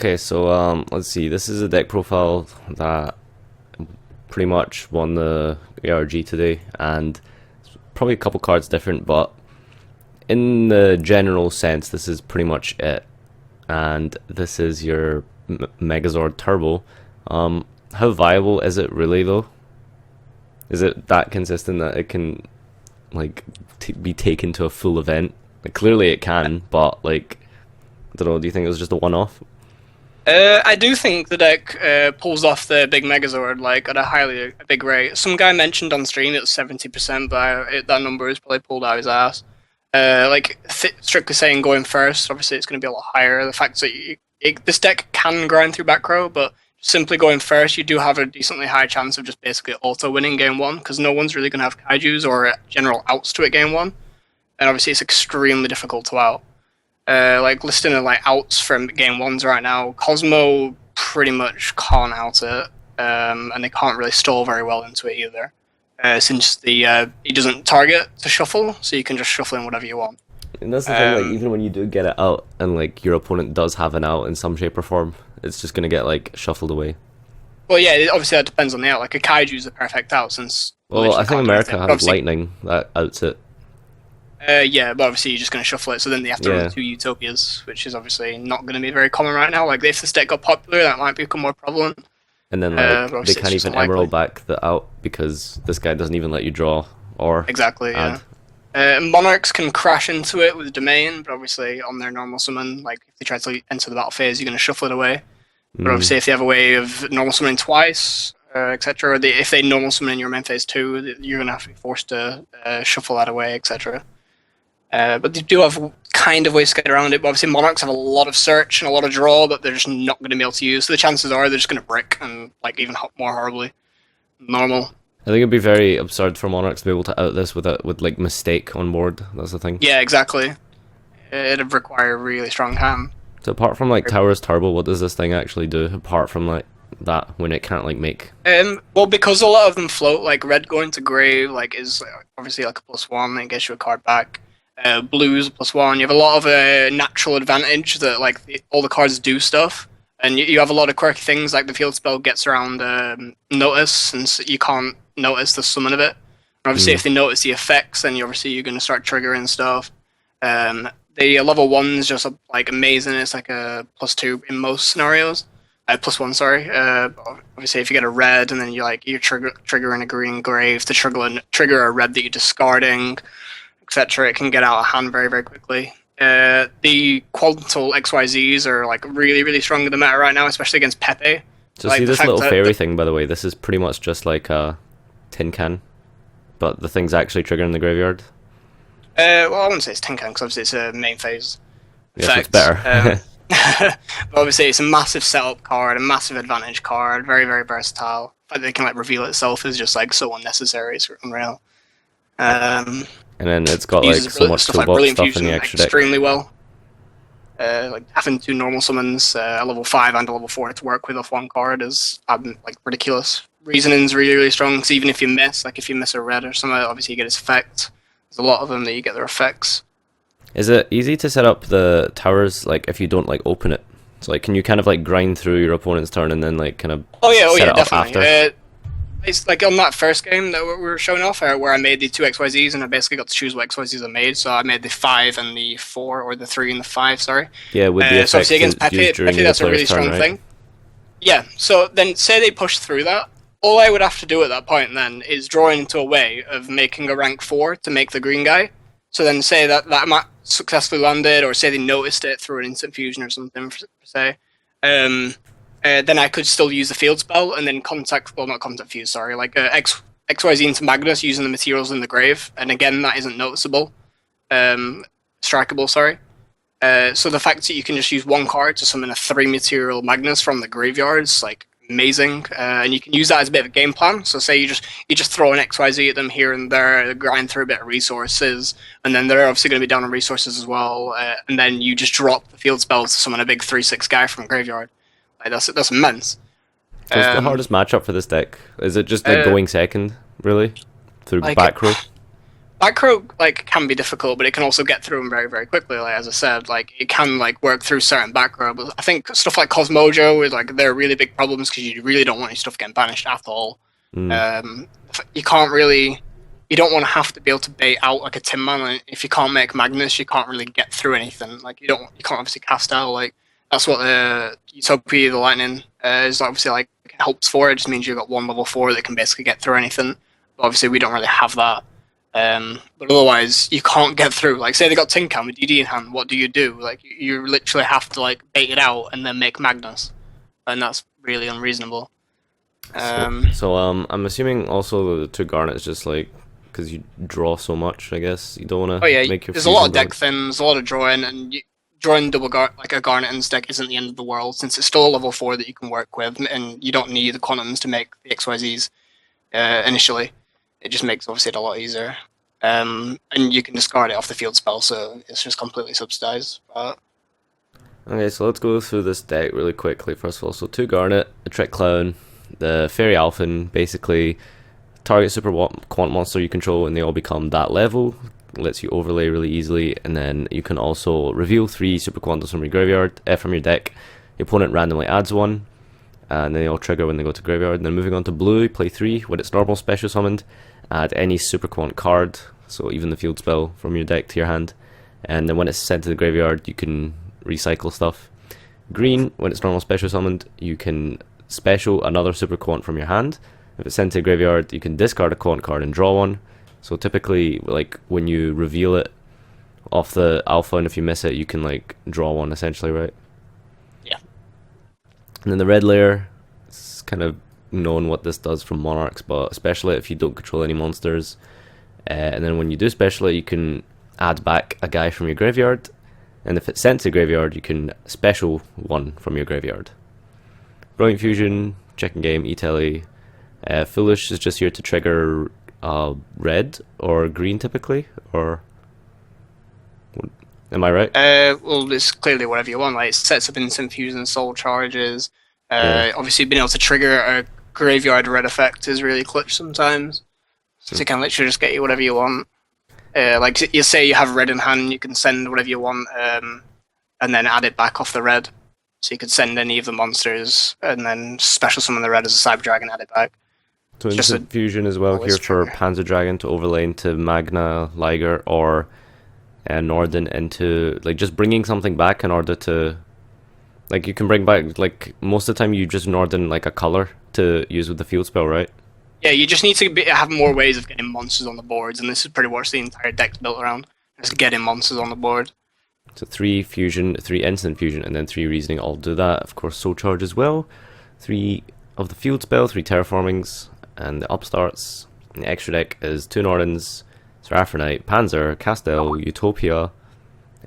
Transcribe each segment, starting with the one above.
Okay, so let's see. This is a deck profile that pretty much won the ARG today, and it's probably a couple cards different, but in the general sense, this is pretty much it. And this is your Megazord Turbo. How viable is it really though? Is it that consistent that it can like be taken to a full event? Like, clearly it can, but like, I don't know. Do you think it was just a one-off? I do think the deck pulls off the big Megazord like at a big rate. Some guy mentioned on stream it was 70%, but that number is probably pulled out his ass. Strictly saying going first, obviously it's going to be a lot higher. The fact that this deck can grind through back row, but simply going first, you do have a decently high chance of just basically auto-winning game one, because no one's really going to have Kaijus or general outs to it game one. And obviously it's extremely difficult to out. Like listing of like outs from game ones right now, Cosmo pretty much can't out it, and they can't really stall very well into it either. Since he doesn't target to shuffle, so you can just shuffle in whatever you want. And that's the thing, like, even when you do get it out, and like your opponent does have an out in some shape or form, it's just gonna get like shuffled away. Well, yeah, obviously that depends on the out. Like a Kaiju's the perfect out since. Well, I think America has lightning that outs it. Yeah, but obviously you're just going to shuffle it, so then they have to run 2 Utopias, which is obviously not going to be very common right now. Like, if this deck got popular, that might become more prevalent. And then, like, they can't even Emerald back the out, because this guy doesn't even let you draw, or exactly, add. Yeah. Monarchs can crash into it with Domain, but obviously on their normal summon, like, if they try to enter the battle phase, you're going to shuffle it away. But obviously if they have a way of normal summoning twice, etc., or if they normal summon in your main phase 2, you're going to have to be forced to shuffle that away, etc. But they do have kind of ways to get around it. But obviously, Monarchs have a lot of search and a lot of draw that they're just not going to be able to use. So the chances are they're just going to brick and like even more horribly normal. I think it'd be very absurd for Monarchs to be able to out this with like Mistake on board. That's the thing. Yeah, exactly. It'd require a really strong hand. So apart from like Towers Turbo, what does this thing actually do? Apart from like that, when it can't like make. Well, because a lot of them float, like red going to grave, like is obviously like a +1 and gets you a card back. Blues +1. You have a lot of natural advantage that like all the cards do stuff, and you have a lot of quirky things like the field spell gets around notice, and so you can't notice the summon of it. And obviously, if they notice the effects, then you're going to start triggering stuff. The level 1's just like amazing. It's like a +2 in most scenarios. +1, sorry. Obviously, if you get a red and then you're triggering a green grave to trigger a red that you're discarding, etc., it can get out of hand very, very quickly. The Quantal XYZs are like really, really strong in the meta right now, especially against Pepe. So like, see this little fairy thing, by the way, this is pretty much just like a tin can, but the thing's actually triggering the graveyard. Well, I wouldn't say it's tin can, because obviously it's a main phase effect. It's better. But obviously it's a massive setup card, a massive advantage card, very, very versatile. The fact that it can like reveal itself is just like so unnecessary, it's unreal. And then it's got like so much toolbox stuff in the extra deck. Extremely well. Like having 2 normal summons, a level 5 and a level 4 to work with off 1 card is like ridiculous. Reasoning's really, really strong, because even if you miss, like if you miss a red or something, obviously you get its effect. There's a lot of them that you get their effects. Is it easy to set up the towers, like if you don't like open it? So like, can you kind of like grind through your opponent's turn and then like kind of set it up after? It's like on that first game that we were showing off, where I made the 2 XYZs and I basically got to choose what XYZs I made. So I made the 5 and the 4, or the 3 and the 5, sorry. Yeah, with the so obviously against Pepe, that's a really strong thing. Yeah, so then say they push through that, all I would have to do at that point then is draw into a way of making a rank 4 to make the green guy. So then say that might successfully landed, or say they noticed it through an instant fusion or something, per se. Then I could still use the field spell and then not contact fuse, sorry, like XYZ into Magnus using the materials in the grave, and again that isn't noticeable, strikeable, sorry. So the fact that you can just use 1 card to summon a 3 material Magnus from the graveyards, like amazing, and you can use that as a bit of a game plan. So say you just throw an XYZ at them here and there, grind through a bit of resources, and then they're obviously going to be down on resources as well, and then you just drop the field spell to summon a big 3/6 guy from graveyard. Like, that's immense. What's the hardest matchup for this deck? Is it just like going second, really, through like, back row? back row like can be difficult, but it can also get through them very, very quickly. Like as I said, like it can like work through certain back row. But I think stuff like Cosmojo is like they're really big problems because you really don't want your stuff getting banished at all. You can't really, you don't want to have to be able to bait out like a Tin Man. Like, if you can't make Magnus, you can't really get through anything. Like you can't obviously cast out. Like that's what the Utopia, the Lightning, is obviously like helps for. It just means you've got one level 4 that can basically get through anything. But obviously we don't really have that. But otherwise, you can't get through. Like, say they got Tin Can with DD in hand, what do? Like, you literally have to like bait it out and then make Magnus, and that's really unreasonable. So I'm assuming also the 2 Garnet is just like because you draw so much. I guess you don't want to make your. There's a lot of deck thins, a lot of drawing, and drawing like a Garnet in this deck isn't the end of the world since it's still a level 4 that you can work with, and you don't need the quantums to make the XYZs initially. It just makes obviously it a lot easier. And you can discard it off the field spell, so it's just completely subsidized. Okay, so let's go through this deck really quickly. First of all, so 2 Garnet, a Trick Clown, the Fairy Alphen, basically target super quant monster you control and they all become that level. Lets you overlay really easily, and then you can also reveal 3 super quantas from your graveyard, from your deck. Your opponent randomly adds 1. And they all trigger when they go to graveyard. And then moving on to blue, play 3 when it's normal special summoned. Add any super quant card, so even the field spell from your deck to your hand. And then when it's sent to the graveyard, you can recycle stuff. Green, when it's normal special summoned, you can special another super quant from your hand. If it's sent to the graveyard, you can discard a quant card and draw 1. So typically, like when you reveal it off the alpha, and if you miss it, you can like draw 1 essentially, right? Yeah. And then the red layer, it's kind of known what this does from Monarchs, but especially if you don't control any monsters. And then when you do special it, you can add back a guy from your graveyard, and if it's sent to graveyard, you can special 1 from your graveyard. Brilliant Fusion, checking game, E-Telly. Foolish is just here to trigger red or green typically, or am I right? Well, it's clearly whatever you want. Like it sets up instant fusion, soul charges. Obviously, being able to trigger a graveyard red effect is really clutch sometimes. So you can literally just get you whatever you want. Like you say you have red in hand, you can send whatever you want, and then add it back off the red. So you could send any of the monsters and then special summon the red as a Cyber Dragon, add it back. So instant fusion as well here for Panzer Dragon to overlay into Magna, Liger, or Norden into like just bringing something back in order to. Like, you can bring back, like, most of the time you just Norden, like, a color to use with the field spell, right? Yeah, you just need to have more ways of getting monsters on the boards, and this is pretty much the entire deck's built around. Just getting monsters on the board. So 3 fusion, 3 instant fusion, and then 3 reasoning all do that. Of course, soul charge as well. 3 of the field spell, 3 terraformings, and the upstarts. And the extra deck is 2 Nordens, Seraphonite, Panzer, Castel, Utopia,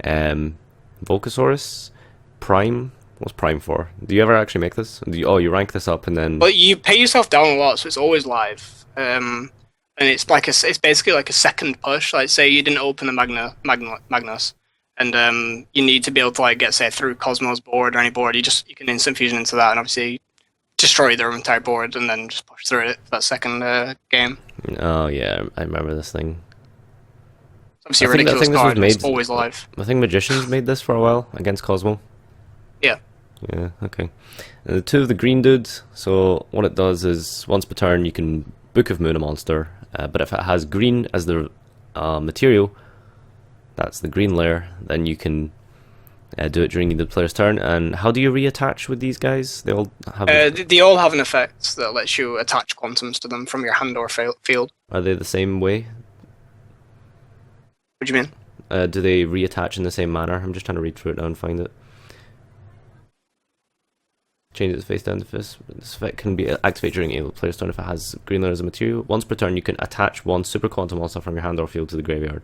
Volcasaurus, Prime. What's Prime for? Do you ever actually make this? You rank this up and then. Well, you pay yourself down a lot, so it's always live. And it's like it's basically like a second push. Like say you didn't open the Magnus, and you need to be able to like get say through Cosmo's board or any board. You can instant fusion into that and obviously destroy their entire board and then just push through it for that second game. Oh yeah, I remember this thing. It's obviously a ridiculous card. It's always live. I think Magicians made this for a while against Cosmo. Yeah. Yeah, okay. And the 2 of the green dudes, so what it does is once per turn you can Book of Moon a monster, but if it has green as the material, that's the green layer, then you can do it during the player's turn. And how do you reattach with these guys? They all have they all have an effect that lets you attach quantums to them from your hand or field. Are they the same way? What do you mean? Do they reattach in the same manner? I'm just trying to read through it now and find it. Change its face down to fist. This effect can be activated during a player's turn if it has green layer as a material. Once per turn, you can attach 1 super quantum monster from your hand or field to the graveyard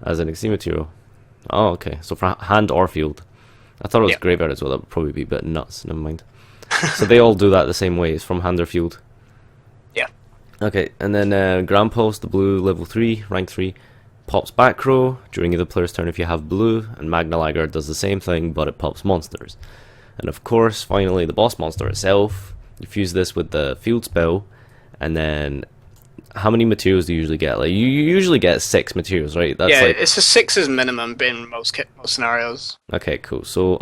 as an extreme material. Oh, okay. So for hand or field. I thought it was graveyard as well. That would probably be a bit nuts. Never mind. So they all do that the same way. It's from hand or field. Yeah. Okay, and then Grand Pulse, the blue, level 3, rank 3, pops back row during the player's turn if you have blue, and Magna Liger does the same thing, but it pops monsters. And of course, finally, the boss monster itself. You fuse this with the field spell, and then how many materials do you usually get? Like you usually get 6 materials, right? That's yeah, like it's a 6 is minimum in most scenarios. okay, cool. So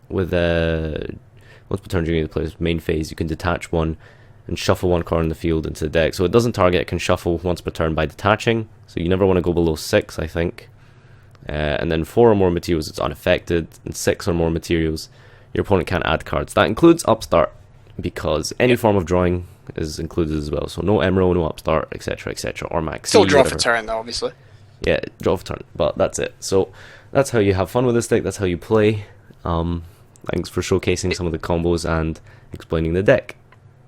with once per turn during the player's main phase, you can detach one and shuffle one card in the field into the deck. So it doesn't target; it can shuffle once per turn by detaching. So you never want to go below 6, I think. And then 4 or more materials, it's unaffected, and 6 or more materials, your opponent can't add cards. That includes upstart, because any form of drawing is included as well. So no Emerald, no upstart, etc., etc., or max. Still draw for turn, though, obviously. Yeah, draw for turn, but that's it. So that's how you have fun with this deck. That's how you play. Thanks for showcasing some of the combos and explaining the deck.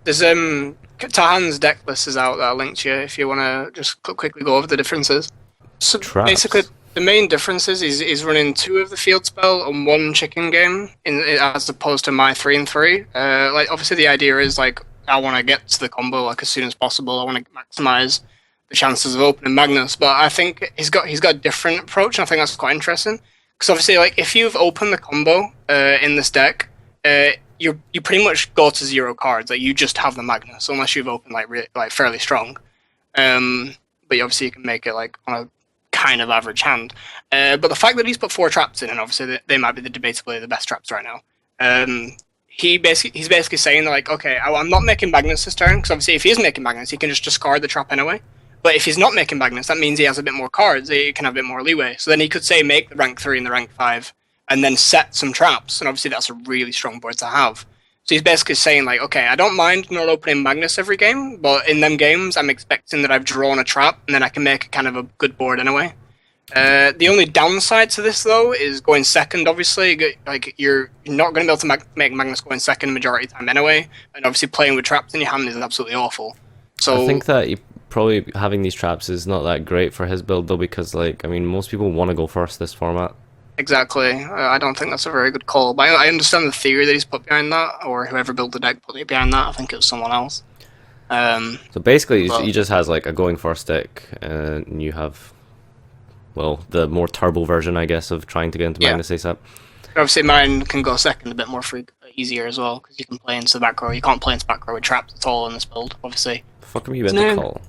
There's Tahan's deck list is out that I'll link to you if you want to just quickly go over the differences. So Traps. basically, the main difference is he's running 2 of the field spell and 1 chicken game, as opposed to my 3 and 3. Like obviously the idea is like I want to get to the combo like as soon as possible. I want to maximize the chances of opening Magnus, but I think he's got a different approach, and I think that's quite interesting. Because obviously, like if you've opened the combo in this deck, you pretty much go to 0 cards. Like you just have the Magnus, unless you've opened like fairly strong. But obviously you can make it like on a kind of average hand. But the fact that he's put 4 traps in, and obviously they might be debatably the best traps right now. He's basically saying that, like, okay, I'm not making Magnus this turn, because obviously if he is making Magnus, he can just discard the trap anyway. But if he's not making Magnus, that means he has a bit more cards. He can have a bit more leeway. So then he could say make the rank 3 and the rank 5, and then set some traps. And obviously that's a really strong board to have. So he's basically saying, like, okay, I don't mind not opening Magnus every game, but in them games, I'm expecting that I've drawn a trap, and then I can make kind of a good board anyway. The only downside to this, though, is going second, obviously. Like, you're not going to be able to make Magnus go in second the majority of the time anyway, and obviously playing with traps in your hand is absolutely awful. So I think that probably having these traps is not that great for his build, though, because, like, I mean, most people want to go first this format. Exactly. I don't think that's a very good call, but I understand the theory that he's put behind that, or whoever built the deck put it behind that. I think it was someone else. So basically, he just has, like, a going first deck, and you have, well, the more turbo version, I guess, of trying to get into Magnus ASAP. Obviously, mine can go second a bit more easier as well, because you can play into the back row. You can't play into back row with traps at all in this build, obviously. The fuck are you meant to call?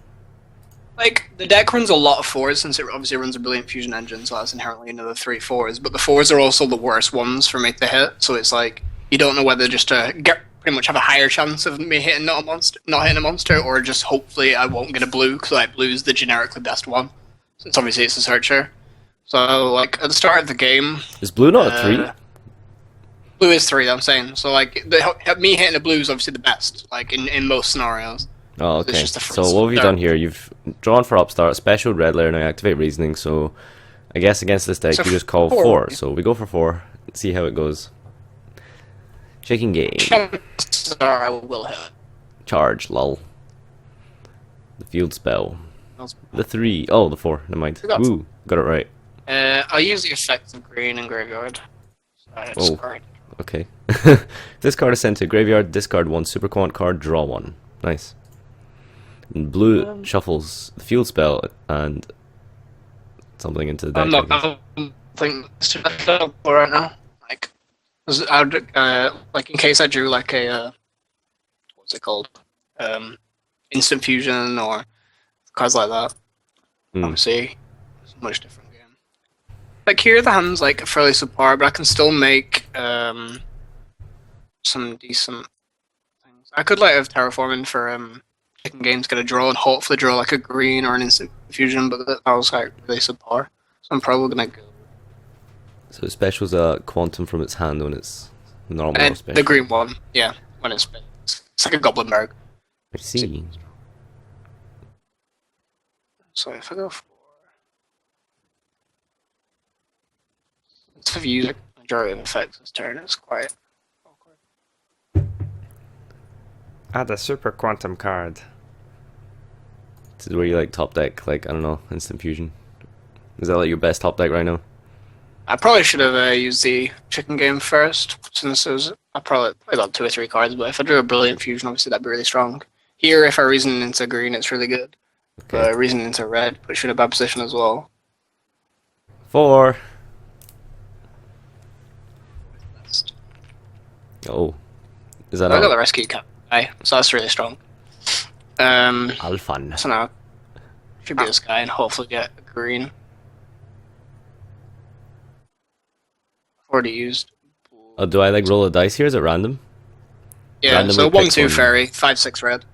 Like, the deck runs a lot of 4s, since it obviously runs a Brilliant Fusion engine, so that's inherently another 3 4s, but the 4s are also the worst ones for me to hit, so it's like, you don't know whether just to pretty much have a higher chance of me hitting not hitting a monster, or just hopefully I won't get a blue, because like, blue is the generically best one, since obviously it's a searcher. So, like, at the start of the game... Is blue not a 3? Blue is 3, I'm saying. So, like, me hitting a blue is obviously the best, like, in most scenarios. Oh, okay. So what have you done here? You've drawn for upstart, special red layer, now activate reasoning, so I guess against this deck you just call 4. So we go for 4, see how it goes. Shaking game. I will hit. Charge, lol. The field spell. The 3. Oh, the 4, never mind. Woo, got it right. I'll use the effects of green and graveyard. Oh, okay. This card is sent to graveyard, discard 1 super quant card, draw 1. Nice. And blue shuffles the field spell and something into the deck. I don't think it's too bad right now. Like, like in case I drew like a what's it called, instant fusion or cards like that. Obviously, it's a much different game. Like here, the hand's like fairly subpar, but I can still make some decent things. I could like have terraforming for chicken games, get a draw and hopefully draw like a green or an instant fusion, but that was like really subpar. So I'm probably gonna go. So special's a quantum from its hand when it's normal or special. The green one, yeah, when it's like a Goblin Berg. I see. So if I go for, let's have used a majority of effects this turn. It's quite awkward. Add a super quantum card. This is where you like top deck, like, I don't know, instant fusion. Is that like your best top deck right now? I probably should have used the chicken game first, since I probably got 2 or 3 cards, but if I drew a Brilliant Fusion, obviously that'd be really strong. Here, if I reason into green, it's really good. Okay. Reason into red puts you in a bad position as well. 4. Oh. Is that I got the rescue guy, so that's really strong. Alfan. So now, should be this guy and hopefully get a green. I've already used. Oh, do I like roll a dice here? Is it random? Yeah, Randomly so pick 1/2 one. fairy, 5/6 red.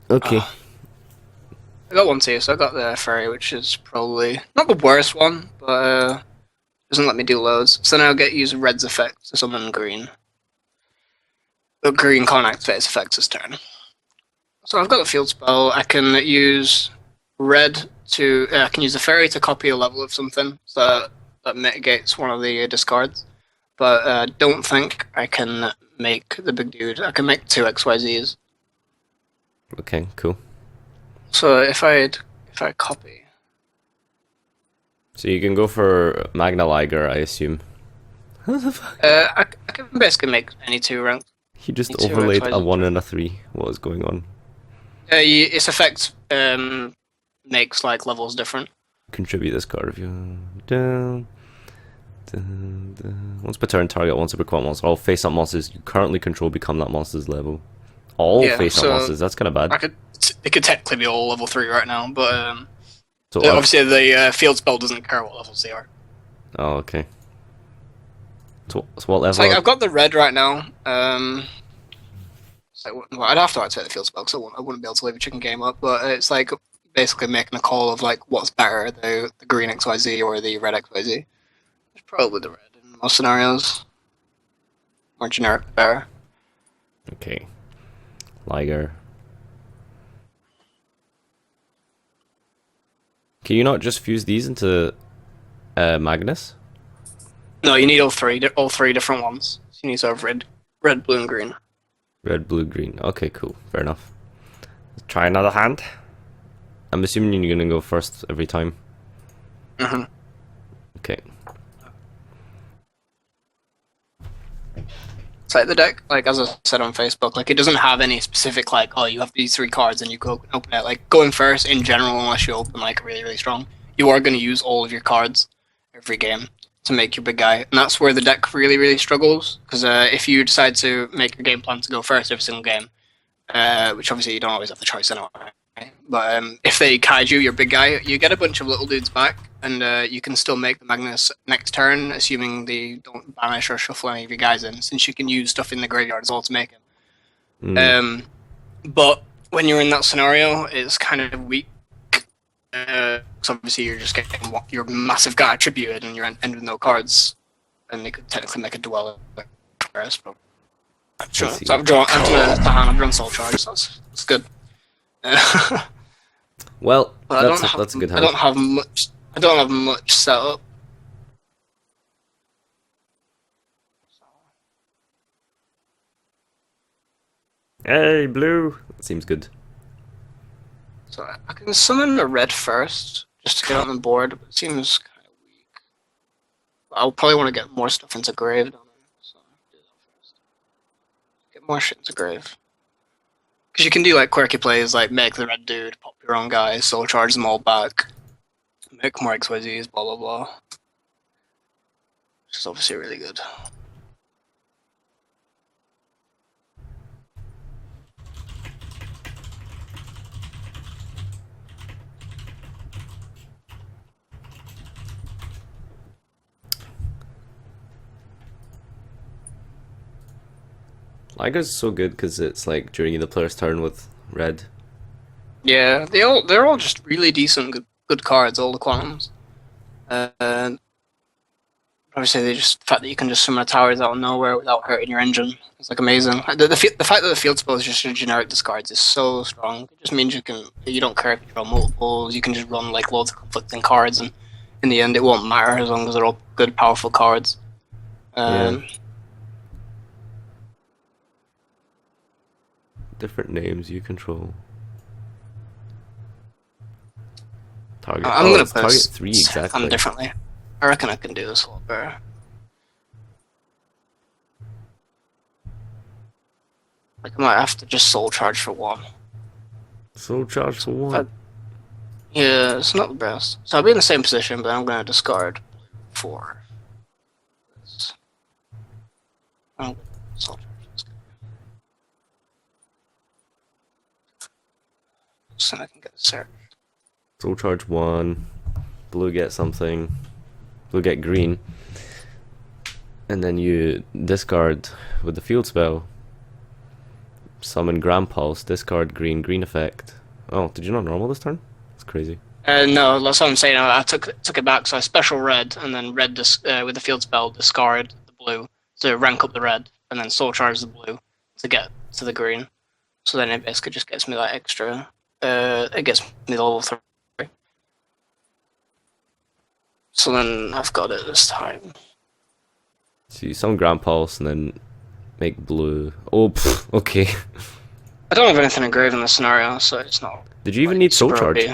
Okay. I got 1/2, so I got the fairy, which is probably not the worst one, but doesn't let me do loads. So now I get to use red's effect to summon green. The green can't activate its effects this turn. So I've got the field spell. I can use red to. I can use the fairy to copy a level of something, so that mitigates one of the discards. But don't think I can make the big dude. I can make 2 XYZs. Okay, cool. So if I copy. So you can go for Magna Liger, I assume. I can basically make any 2 ranks. He just Me too, overlaid XYZ. a 1 and a 3. What is going on? Its effect makes like levels different. Contribute this card if you down. Once per turn, target one super monster. All face-up monsters you currently control become that monster's level. All face-up monsters. That's kind of bad. It could technically be all level 3 right now, but So obviously the field spell doesn't care what levels they are. Oh, okay. So what level? It's like I've got the red right now. Well, I'd have to activate the field spell because I wouldn't be able to leave a chicken game up. But it's like basically making a call of like what's better, the green XYZ or the red XYZ. It's probably the red in most scenarios. More generic, better. Okay. Liger. Can you not just fuse these into Magnus? No, you need all three different ones. So you need to have red, blue, and green. Red, blue, green. Okay, cool. Fair enough. Let's try another hand. I'm assuming you're gonna go first every time. Mm-hmm. Okay. It's like the deck, like as I said on Facebook, like it doesn't have any specific like, oh, you have these 3 cards and you go open it. Like going first in general, unless you open like really, really strong, you are going to use all of your cards every game to make your big guy, and that's where the deck really, really struggles. Because if you decide to make your game plan to go first every single game, which obviously you don't always have the choice anyway. But if they kaiju your big guy, you get a bunch of little dudes back, and you can still make the Magnus next turn, assuming they don't banish or shuffle any of your guys in, since you can use stuff in the graveyard as well to make him. But when you're in that scenario, it's kind of weak. Because obviously you're just getting your massive guy attributed, and you're ending with no cards, and they could technically make a duel. Sure. So I've drawn Soul Charge. So that's good. Well, that's a good hand. I don't have much set up. Hey, blue. Seems good. So I can summon a red first, just to get on the board, but it seems kind of weak. I'll probably want to get more stuff into grave, don't I? So I'll do that first. Get more shit into grave. Because you can do like quirky plays like make the red dude, pop your own guys, soul charge them all back, make more XYZs, blah blah blah. Which is obviously really good. Liger's so good because it's like during the player's turn with red. Yeah, they're all just really decent, good cards, all the quantums. And obviously, the fact that you can just summon a towers out of nowhere without hurting your engine is like amazing. The fact that the field spell is just a generic discards is so strong. It just means you don't care if you draw multiples. You can just run like loads of conflicting cards, and in the end, it won't matter as long as they're all good, powerful cards. Different names you control. Target. I'm gonna target 3 exactly. them differently. I reckon I can do this a lot better. Like I might have to just soul charge for 1. Soul charge for 1. Yeah, it's not the best. So I'll be in the same position, but I'm gonna discard 4. Soul charge. so I can get the search. Soul Charge 1, blue get something, blue get green, and then you discard with the field spell. Summon Grand Pulse, discard green, green effect. Oh, did you not normal this turn? That's crazy. No, that's what I'm saying. I took it back, so I special red, and then red with the field spell, discard the blue to rank up the red, and then soul charge the blue to get to the green. So then it basically just gets me that extra. It gets me the level 3. So then I've got it this time. So you summon Grand Pulse and then make blue. Oh, okay. I don't have anything engraved in this scenario, so it's not. Did you even need Soul Charge?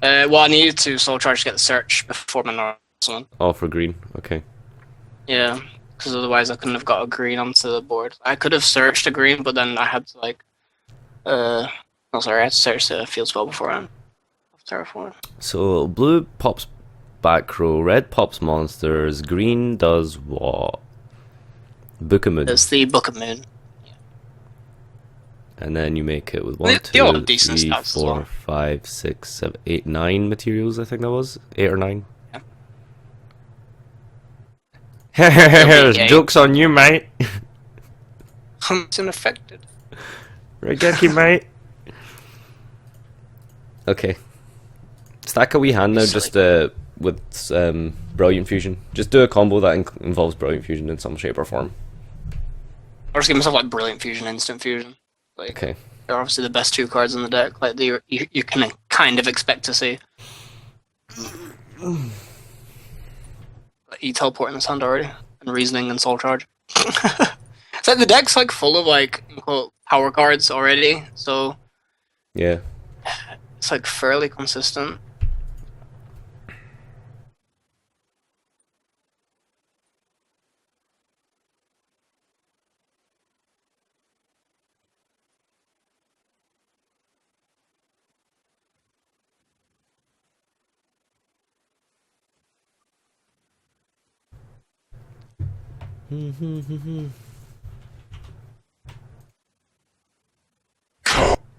Well, I needed to Soul Charge to get the search before my normal summon. Oh, for green. Okay. Yeah, because otherwise I couldn't have got a green onto the board. I could have searched a green, but then I had to I had to search the field spell beforehand. Terraform. So blue pops back row, red pops monsters, green does what? Book of Moon. It's the Book of Moon. And then you make it with 1, 2, 3, 4, 5, 6, 7, 8, 9 materials, I think that was. 8 or 9. Yeah. Joke's on you, mate. I'm unaffected. Right, get you, mate. Okay. Stack a wee hand now, just with Brilliant Fusion. Just do a combo that involves Brilliant Fusion in some shape or form. I'll just give myself like Brilliant Fusion, Instant Fusion. Like, okay. They're obviously the best 2 cards in the deck. Like you can kind of expect to see. Like, you teleport in this hand already, and Reasoning and Soul Charge. It's like the deck's like full of like quote power cards already, so yeah, it's like fairly consistent.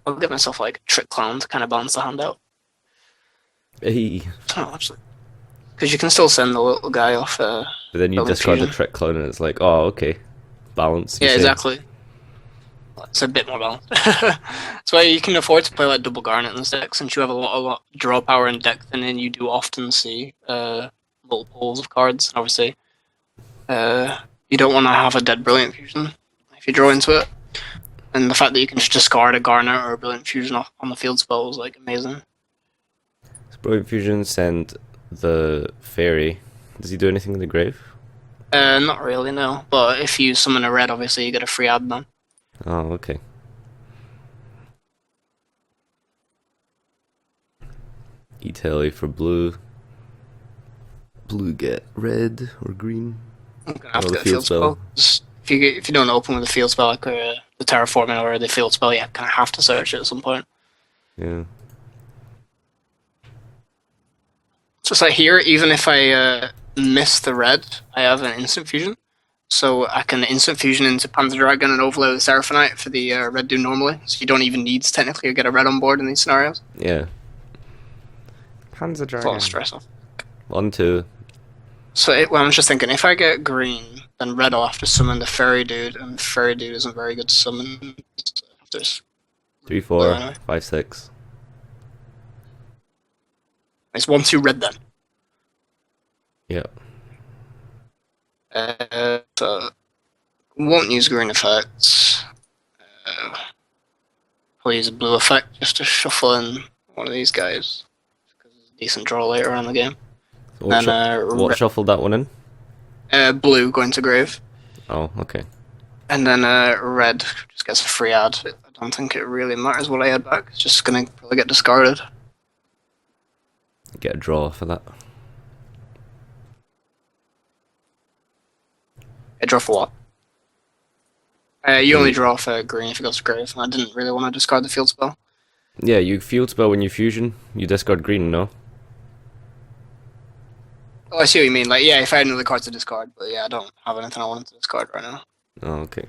I'll give myself like Trick Clown to kind of balance the hand out. Hey. Oh, actually, because you can still send the little guy off. But then you discard the Trick Clown, and it's like, oh, okay, balance. Yeah, exactly. It's a bit more balanced. That's why you can afford to play like double Garnet in this deck, since you have a lot of draw power in deck, and then you do often see multiples of cards. Obviously, you don't want to have a dead Brilliant Fusion if you draw into it. And the fact that you can just discard a Garnet or a Brilliant Fusion off on the field spell is like amazing. So Brilliant Fusion send the fairy. Does he do anything in the grave? Not really, no. But if you summon a red, obviously you get a free add then. Oh, okay. E-Tele for blue. Blue get red or green. I'm gonna have to get a field spell. If you don't open with a field spell like the terraforming or the field spell, you kind of have to search it at some point. Yeah. So it's like here, even if I miss the red, I have an instant fusion. So I can instant fusion into Panther Dragon and overlay the Seraphonite for the red dude normally. So you don't even need to technically get a red on board in these scenarios. Yeah. Panzer Dragon. It's a lot of stress off. 1, 2. So I was just thinking, if I get green, then red I'll have to summon the fairy dude, and fairy dude isn't very good to summon. So 3, 4, 5, 6. It's 1, 2 red then. Yep. So won't use green effects. I'll use a blue effect just to shuffle in one of these guys because it's a decent draw later on in the game. So what shuffled that one in? Blue going to grave. Oh, okay. And then red just gets a free add. I don't think it really matters what I add back. It's just gonna probably get discarded. Get a draw for that. I draw for what? You only draw for green if it goes to grave. I didn't really want to discard the field spell. Yeah, you field spell when you fusion. You discard green, no? Oh, I see what you mean. Like, yeah, if I had another card to discard, but yeah, I don't have anything I wanted to discard right now. Oh, okay.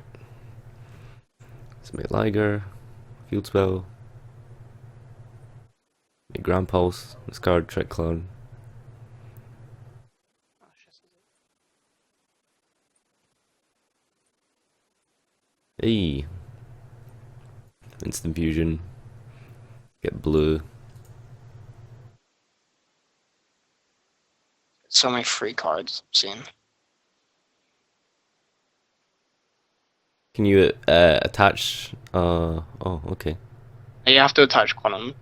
Let's make Liger. Field spell. Grand Pulse, discard Trick Clone. Hey. Instant Fusion. Get blue. So many free cards I've seen. Can you attach? Oh, okay. You have to attach quantum.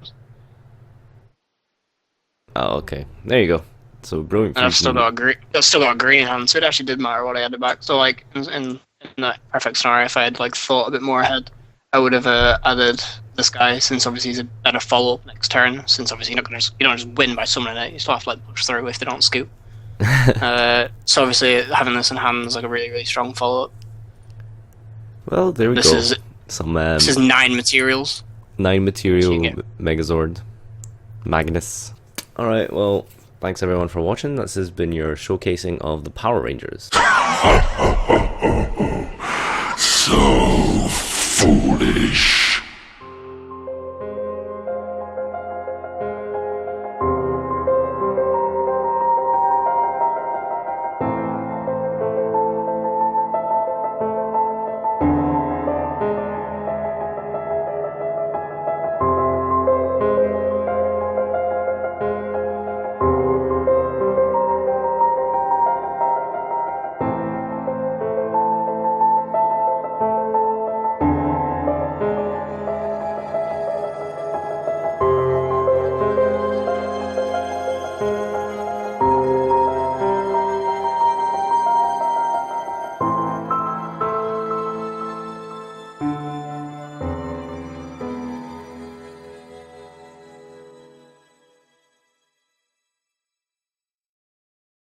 Oh, okay. There you go. So Brilliant Fusion. And I've still got a green hand, so it actually did matter what I had it back. So like in that perfect scenario, if I had like thought a bit more ahead, I would have added this guy, since obviously he's a better follow up next turn. Since obviously you don't just win by summoning it, you still have to like push through if they don't scoop. So obviously having this in hand is like a really, really strong follow up. Well, there we go. This is 9 materials. 9 material Megazord. Magnus. Alright, well, thanks everyone for watching. This has been your showcasing of the Power Rangers. So